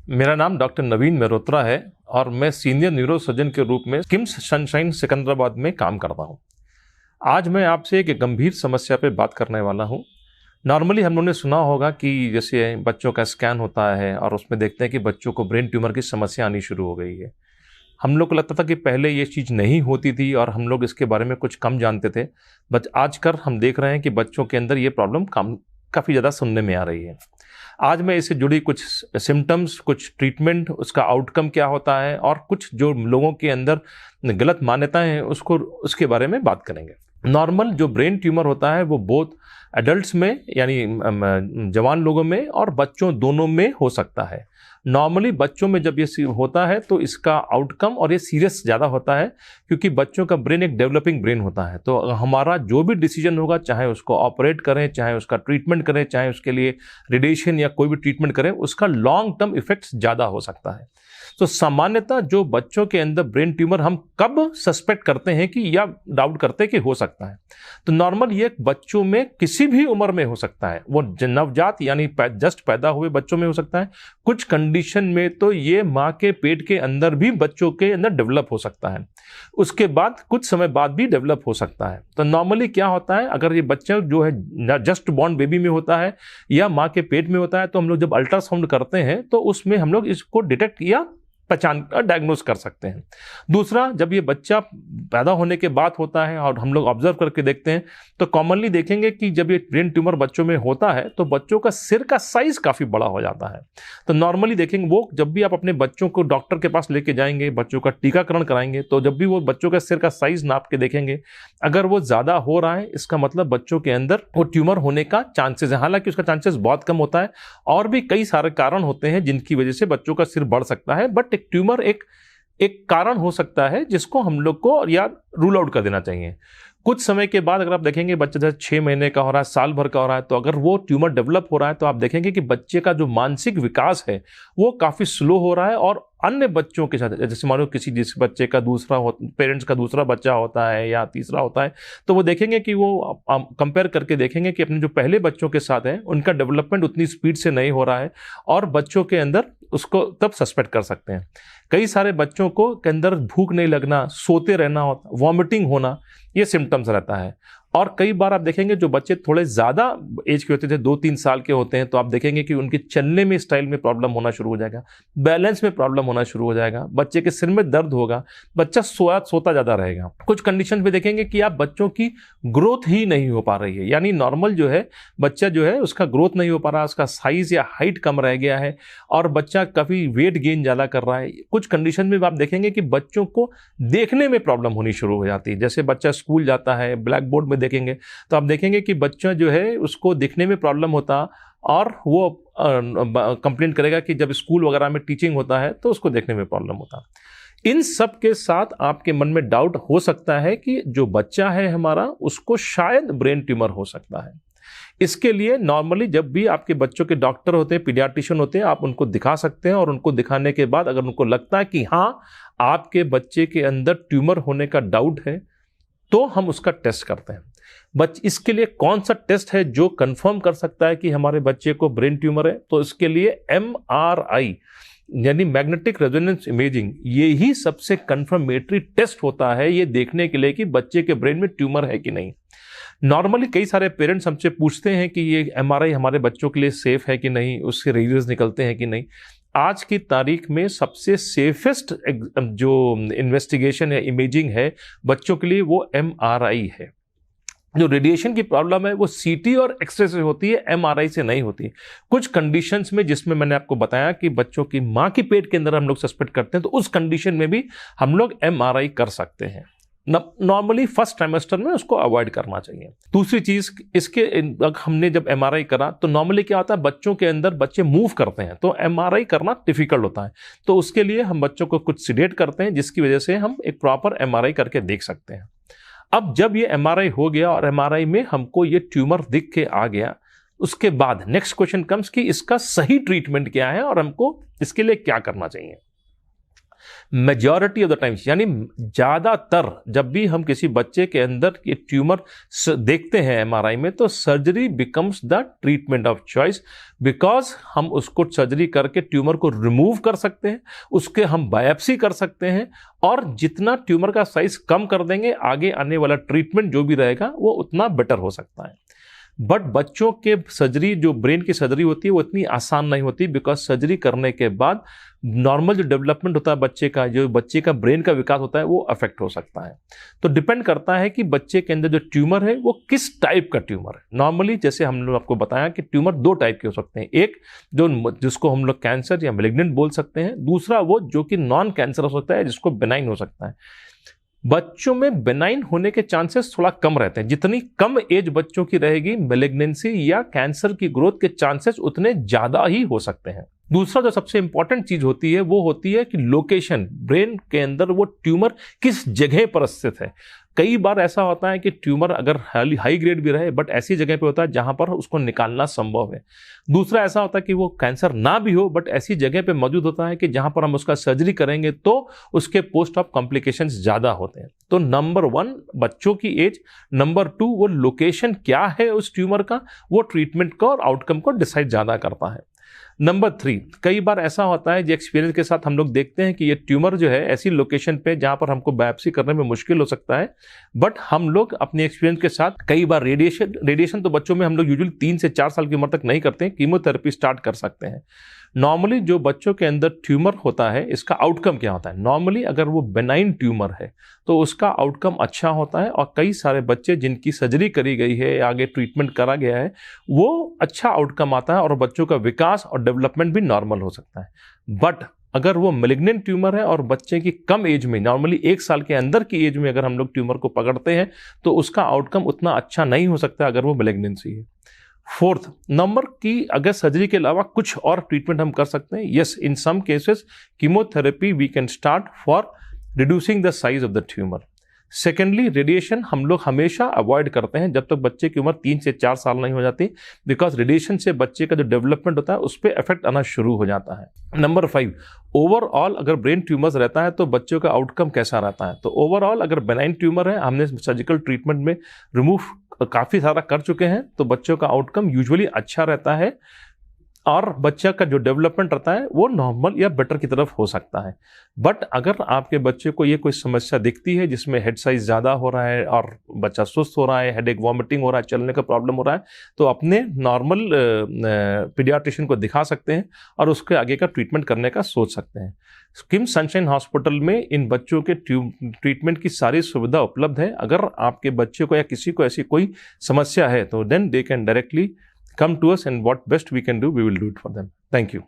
मेरा नाम डॉक्टर नवीन मेहरोत्रा है और मैं सीनियर न्यूरोसर्जन के रूप में किम्स सनशाइन सिकंदराबाद में काम करता हूं। आज मैं आपसे एक गंभीर समस्या पे बात करने वाला हूं। नॉर्मली हम लोगों ने सुना होगा कि जैसे बच्चों का स्कैन होता है और उसमें देखते हैं कि बच्चों को ब्रेन ट्यूमर की समस्या आनी शुरू हो गई है। हम लोग को लगता था कि पहले ये चीज़ नहीं होती थी और हम लोग इसके बारे में कुछ कम जानते थे, बट आजकल हम देख रहे हैं कि बच्चों के अंदर ये प्रॉब्लम काफ़ी ज़्यादा सुनने में आ रही है। आज मैं इससे जुड़ी कुछ सिम्टम्स, कुछ ट्रीटमेंट, उसका आउटकम क्या होता है और कुछ जो लोगों के अंदर गलत मान्यताएं हैं उसके बारे में बात करेंगे। नॉर्मल जो ब्रेन ट्यूमर होता है वो बोथ एडल्ट्स में यानी जवान लोगों में और बच्चों दोनों में हो सकता है। नॉर्मली बच्चों में जब ये होता है तो इसका आउटकम और ये सीरियस ज़्यादा होता है, क्योंकि बच्चों का ब्रेन एक डेवलपिंग ब्रेन होता है। तो हमारा जो भी डिसीजन होगा, चाहे उसको ऑपरेट करें, चाहे उसका ट्रीटमेंट करें, चाहे उसके लिए रेडिएशन या कोई भी ट्रीटमेंट करें, उसका लॉन्ग टर्म इफेक्ट्स ज़्यादा हो सकता है। तो सामान्यतः जो बच्चों के अंदर ब्रेन ट्यूमर हम कब सस्पेक्ट करते हैं कि या डाउट करते हैं कि हो सकता है, तो नॉर्मल ये बच्चों में किसी भी उम्र में हो सकता है। वो नवजात यानी जस्ट पैदा हुए बच्चों में हो सकता है। कुछ कंडीशन में तो ये माँ के पेट के अंदर भी बच्चों के अंदर डेवलप हो सकता है, उसके बाद कुछ समय बाद भी डेवलप हो सकता है। तो नॉर्मली क्या होता है, अगर ये बच्चा जो है जस्ट बॉर्न बेबी में होता है या माँ के पेट में होता है, तो हम लोग जब अल्ट्रासाउंड करते हैं तो उसमें हम लोग इसको डिटेक्ट या पहचान डायग्नोस कर सकते हैं। दूसरा, जब ये बच्चा पैदा होने के बाद होता है और हम लोग ऑब्जर्व करके देखते हैं तो कॉमनली देखेंगे कि जब ये ब्रेन ट्यूमर बच्चों में होता है तो बच्चों का सिर का साइज काफ़ी बड़ा हो जाता है। तो नॉर्मली देखेंगे वो, जब भी आप अपने बच्चों को डॉक्टर के पास लेके जाएंगे, बच्चों का टीकाकरण कराएंगे, तो जब भी वो बच्चों का सिर का साइज नाप के देखेंगे, अगर वो ज़्यादा हो रहा है इसका मतलब बच्चों के अंदर वो ट्यूमर होने का चांसेस है। हालांकि उसका चांसेस बहुत कम होता है और भी कई सारे कारण होते हैं जिनकी वजह से बच्चों का सिर बढ़ सकता है, बट एक ट्यूमर एक कारण हो सकता है जिसको हम लोग को या रूल आउट कर देना चाहिए। कुछ समय के बाद अगर आप देखेंगे बच्चा जैसे 6 महीने का हो रहा है, साल भर का हो रहा है, तो अगर वो ट्यूमर डेवलप हो रहा है तो आप देखेंगे कि बच्चे का जो मानसिक विकास है वो काफ़ी स्लो हो रहा है। और अन्य बच्चों के साथ, जैसे मानो किसी जिस बच्चे का पेरेंट्स का दूसरा बच्चा होता है या तीसरा होता है, तो वो देखेंगे कि वो कंपेयर करके देखेंगे कि अपने जो पहले बच्चों के साथ हैं उनका डेवलपमेंट उतनी स्पीड से नहीं हो रहा है और बच्चों के अंदर उसको तब सस्पेक्ट कर सकते हैं। कई सारे बच्चों को के अंदर भूख नहीं लगना, सोते रहना, वॉमिटिंग होना, ये सिम्टम्स रहता है। और कई बार आप देखेंगे जो बच्चे थोड़े ज़्यादा एज के होते थे, 2-3 साल के होते हैं, तो आप देखेंगे कि उनके चलने में स्टाइल में प्रॉब्लम होना शुरू हो जाएगा, बैलेंस में प्रॉब्लम होना शुरू हो जाएगा, बच्चे के सिर में दर्द होगा, बच्चा सोता ज़्यादा रहेगा। कुछ कंडीशन पे देखेंगे कि आप बच्चों की ग्रोथ ही नहीं हो पा रही है, यानी नॉर्मल जो है बच्चा जो है उसका ग्रोथ नहीं हो पा रहा, उसका साइज या हाइट कम रह गया है और बच्चा काफ़ी वेट गेन ज़्यादा कर रहा है। कुछ कंडीशन में आप देखेंगे कि बच्चों को देखने में प्रॉब्लम होनी शुरू हो जाती है। जैसे बच्चा स्कूल जाता है, ब्लैक बोर्ड में देखेंगे तो आप देखेंगे कि बच्चा जो है उसको दिखने में प्रॉब्लम होता और वो कंप्लेंट करेगा कि जब स्कूल वगैरह में टीचिंग होता है तो उसको देखने में प्रॉब्लम होता। इन सब के साथ आपके मन में डाउट हो सकता है कि जो बच्चा है हमारा उसको शायद ब्रेन ट्यूमर हो सकता है। इसके लिए नॉर्मली जब भी आपके बच्चों के डॉक्टर होते हैं, पीडियाट्रिशियन होते हैं, आप उनको दिखा सकते हैं और उनको दिखाने के बाद अगर उनको लगता है कि हाँ आपके बच्चे के अंदर ट्यूमर होने का डाउट है तो हम उसका टेस्ट करते हैं। इसके लिए कौन सा टेस्ट है जो कंफर्म कर सकता है कि हमारे बच्चे को ब्रेन ट्यूमर है, तो इसके लिए MRI यानी मैग्नेटिक रेजोनेंस इमेजिंग, ये ही सबसे कंफर्मेटरी टेस्ट होता है ये देखने के लिए कि बच्चे के ब्रेन में ट्यूमर है कि नहीं। नॉर्मली कई सारे पेरेंट्स हमसे पूछते हैं कि ये MRI हमारे बच्चों के लिए सेफ है कि नहीं, उससे रिजल्ट निकलते हैं कि नहीं। आज की तारीख में सबसे सेफेस्ट जो इन्वेस्टिगेशन या इमेजिंग है बच्चों के लिए वो MRI है। जो रेडिएशन की प्रॉब्लम है वो CT और एक्सरे से होती है, MRI से नहीं होती। कुछ कंडीशंस में जिसमें मैंने आपको बताया कि बच्चों की माँ के पेट के अंदर हम लोग सस्पेक्ट करते हैं, तो उस कंडीशन में भी हम लोग MRI कर सकते हैं। नॉर्मली फर्स्ट ट्राइमेस्टर में उसको अवॉइड करना चाहिए। दूसरी चीज़, इसके हमने जब MRI करा तो नॉर्मली क्या होता है, बच्चों के अंदर बच्चे मूव करते हैं तो MRI करना डिफिकल्ट होता है। तो उसके लिए हम बच्चों को कुछ सिडेट करते हैं जिसकी वजह से हम एक प्रॉपर MRI करके देख सकते हैं। अब जब ये MRI हो गया और MRI में हमको ये ट्यूमर दिख के आ गया, उसके बाद नेक्स्ट क्वेश्चन कम्स कि इसका सही ट्रीटमेंट क्या है और हमको इसके लिए क्या करना चाहिए। मेजॉरिटी ऑफ द टाइम्स, यानी ज़्यादातर जब भी हम किसी बच्चे के अंदर ये ट्यूमर देखते हैं एमआरआई में, तो surgery becomes the treatment of choice, because हम उसको सर्जरी करके ट्यूमर को रिमूव कर सकते हैं, उसके हम बायोप्सी कर सकते हैं, और जितना ट्यूमर का साइज कम कर देंगे, आगे आने वाला ट्रीटमेंट जो भी रहेगा वो उतना बेटर हो सकता है। बट बच्चों के सर्जरी, जो ब्रेन की सर्जरी होती है, वो इतनी आसान नहीं होती, बिकॉज सर्जरी करने के बाद नॉर्मल जो डेवलपमेंट होता है बच्चे का, जो बच्चे का ब्रेन का विकास होता है, वो अफेक्ट हो सकता है। तो डिपेंड करता है कि बच्चे के अंदर जो ट्यूमर है वो किस टाइप का ट्यूमर है। नॉर्मली जैसे हम लोग आपको बताया कि ट्यूमर दो टाइप के हो सकते हैं, एक जिसको हम लोग कैंसर या मैलिग्नेंट बोल सकते हैं, दूसरा वो जो कि नॉन कैंसर हो सकता है, जिसको बेनाइन हो सकता है। बच्चों में बेनाइन होने के चांसेस थोड़ा कम रहते हैं। जितनी कम एज बच्चों की रहेगी, मैलिग्नेंसी या कैंसर की ग्रोथ के चांसेस उतने ज्यादा ही हो सकते हैं। दूसरा जो सबसे इंपॉर्टेंट चीज होती है वो होती है कि लोकेशन, ब्रेन के अंदर वो ट्यूमर किस जगह पर स्थित है। कई बार ऐसा होता है कि ट्यूमर अगर हाई ग्रेड भी रहे, बट ऐसी जगह पे होता है जहां पर उसको निकालना संभव है। दूसरा ऐसा होता है कि वो कैंसर ना भी हो, बट ऐसी जगह पे मौजूद होता है कि जहां पर हम उसका सर्जरी करेंगे तो उसके पोस्ट ऑफ कॉम्प्लिकेशंस ज्यादा होते हैं। तो नंबर 1 बच्चों की एज, नंबर 2 वो लोकेशन क्या है उस ट्यूमर का, वो ट्रीटमेंट को और आउटकम को डिसाइड ज्यादा करता है। नंबर 3, कई बार ऐसा होता है, जो एक्सपीरियंस के साथ हम लोग देखते हैं कि ये ट्यूमर जो है ऐसी लोकेशन पे जहां पर हमको बायोप्सी करने में मुश्किल हो सकता है, बट हम लोग अपने एक्सपीरियंस के साथ कई बार रेडिएशन तो बच्चों में हम लोग यूजुअली 3 से 4 साल की उम्र तक नहीं करते हैं, कीमोथेरेपी स्टार्ट कर सकते हैं। नॉर्मली जो बच्चों के अंदर ट्यूमर होता है, इसका आउटकम क्या होता है? नॉर्मली अगर वो बेनाइन ट्यूमर है तो उसका आउटकम अच्छा होता है, और कई सारे बच्चे जिनकी सर्जरी करी गई है, आगे ट्रीटमेंट करा गया है, वो अच्छा आउटकम आता है और बच्चों का विकास और डेवलपमेंट भी नॉर्मल हो सकता है। बट अगर वो मैलिग्नेंट ट्यूमर है और बच्चे की कम एज में, नॉर्मली 1 साल के अंदर की एज में अगर हम लोग ट्यूमर को पकड़ते हैं, तो उसका आउटकम उतना अच्छा नहीं हो सकता अगर वो मैलिग्नेंसी है। 4th नंबर की, अगर सर्जरी के अलावा कुछ और ट्रीटमेंट हम कर सकते हैं। Yes, in some cases chemotherapy we can start for reducing the size of the tumour. Secondly, radiation हम लोग हमेशा अवॉइड करते हैं जब तक बच्चे की उम्र 3 से 4 साल नहीं हो जाती, बिकॉज रेडिएशन से बच्चे का जो डेवलपमेंट होता है उस पर इफेक्ट आना शुरू हो जाता है। नंबर 5, ओवरऑल अगर ब्रेन ट्यूमर्स रहता है तो बच्चों का आउटकम कैसा रहता है? तो ओवरऑल अगर बेनाइन ट्यूमर है, हमने सर्जिकल ट्रीटमेंट में रिमूव काफ़ी सारा कर चुके हैं, तो बच्चों का आउटकम यूजुअली अच्छा रहता है, और बच्चा का जो डेवलपमेंट रहता है वो नॉर्मल या बेटर की तरफ हो सकता है। बट अगर आपके बच्चे को ये कोई समस्या दिखती है जिसमें हेड साइज ज़्यादा हो रहा है और बच्चा सुस्त हो रहा है, हेडेक, वॉमिटिंग हो रहा है, चलने का प्रॉब्लम हो रहा है, तो अपने नॉर्मल पीडियाट्रिशियन को दिखा सकते हैं और उसके आगे का ट्रीटमेंट करने का सोच सकते हैं। किम्स सनशाइन हॉस्पिटल में इन बच्चों के ट्रीटमेंट की सारी सुविधा उपलब्ध है। अगर आपके बच्चे को या किसी को ऐसी कोई समस्या है तो then they can directly come to us, and what best we can do, we will do it for them. Thank you.